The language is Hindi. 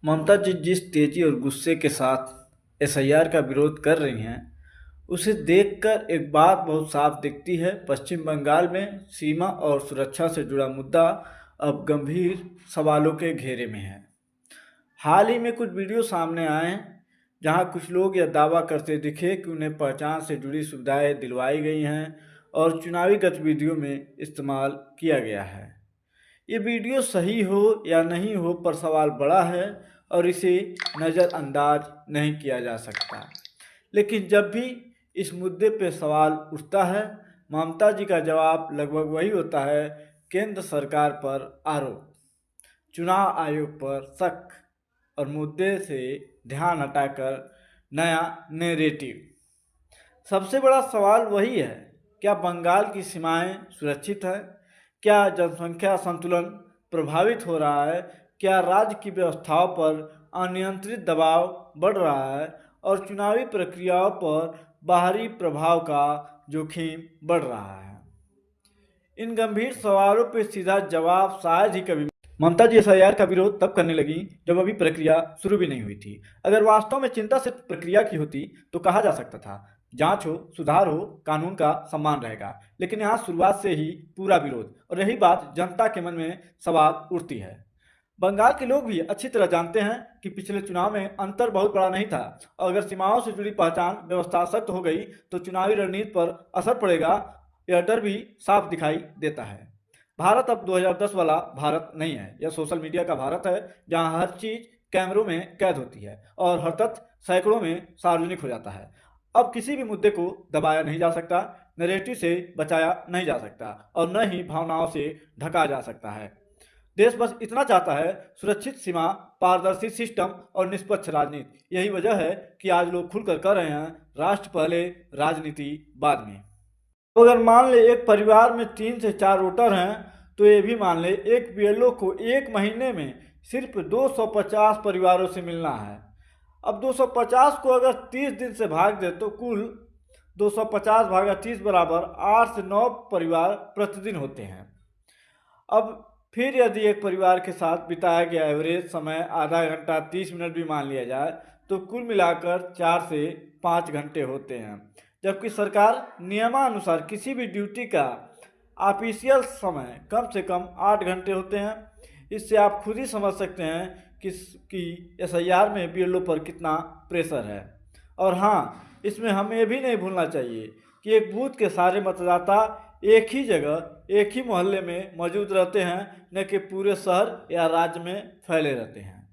ममता जी जिस तेजी और गुस्से के साथ एसआईआर का विरोध कर रही हैं, उसे देखकर एक बात बहुत साफ दिखती है। पश्चिम बंगाल में सीमा और सुरक्षा से जुड़ा मुद्दा अब गंभीर सवालों के घेरे में है। हाल ही में कुछ वीडियो सामने आए हैं जहां कुछ लोग यह दावा करते दिखे कि उन्हें पहचान से जुड़ी सुविधाएं दिलवाई गई हैं और चुनावी गतिविधियों में इस्तेमाल किया गया है। ये वीडियो सही हो या नहीं हो पर सवाल बड़ा है और इसे नज़रअंदाज नहीं किया जा सकता। लेकिन जब भी इस मुद्दे पे सवाल उठता है, ममता जी का जवाब लगभग वही होता है: केंद्र सरकार पर आरोप, चुनाव आयोग पर शक और मुद्दे से ध्यान हटाकर नया नैरेटिव। सबसे बड़ा सवाल वही है, क्या बंगाल की सीमाएं सुरक्षित हैं? क्या जनसंख्या संतुलन प्रभावित हो रहा है? क्या राज्य की व्यवस्थाओं पर अनियंत्रित दबाव बढ़ रहा है और चुनावी प्रक्रियाओं पर बाहरी प्रभाव का जोखिम बढ़ रहा है? इन गंभीर सवालों पर सीधा जवाब शायद ही कभी। ममता जी एसआईआर का विरोध तब करने लगी जब अभी प्रक्रिया शुरू भी नहीं हुई थी। अगर वास्तव में चिंता सिर्फ प्रक्रिया की होती तो कहा जा सकता था जांच हो, सुधार हो, कानून का सम्मान रहेगा। लेकिन यहाँ शुरुआत से ही पूरा विरोध, और यही बात जनता के मन में सवाल उठती है। बंगाल के लोग भी अच्छी तरह जानते हैं कि पिछले चुनाव में अंतर बहुत बड़ा नहीं था, और अगर सीमाओं से जुड़ी पहचान व्यवस्था सख्त हो गई तो चुनावी रणनीति पर असर पड़ेगा। यह डर भी साफ दिखाई देता है। भारत अब 2010 वाला भारत नहीं है। यह सोशल मीडिया का भारत है, जहां हर चीज कैमरों में कैद होती है और हर तथ्य सैकड़ों में सार्वजनिक हो जाता है। अब किसी भी मुद्दे को दबाया नहीं जा सकता, नैरेटिव से बचाया नहीं जा सकता और न ही भावनाओं से ढका जा सकता है। देश बस इतना चाहता है: सुरक्षित सीमा, पारदर्शी सिस्टम और निष्पक्ष राजनीति। यही वजह है कि आज लोग खुलकर कह रहे हैं, राष्ट्र पहले, राजनीति बाद में। तो अगर मान ले एक परिवार में 3 से 4 वोटर हैं, तो ये भी मान ले एक बीएलओ को एक महीने में सिर्फ 250 परिवारों से मिलना है। अब 250 को अगर 30 दिन से भाग दे तो कुल 250 भागा 30 बराबर 8 से 9 परिवार प्रतिदिन होते हैं। अब फिर यदि एक परिवार के साथ बिताया गया एवरेज समय आधा घंटा 30 मिनट भी मान लिया जाए तो कुल मिलाकर 4 से 5 घंटे होते हैं। जबकि सरकार नियमानुसार किसी भी ड्यूटी का ऑफिशियल समय कम से कम 8 घंटे होते हैं। इससे आप खुद ही समझ सकते हैं कि एसआईआर में बीएलओ पर कितना प्रेशर है। और हाँ, इसमें हमें ये भी नहीं भूलना चाहिए कि एक बूथ के सारे मतदाता एक ही जगह, एक ही मोहल्ले में मौजूद रहते हैं, न कि पूरे शहर या राज्य में फैले रहते हैं।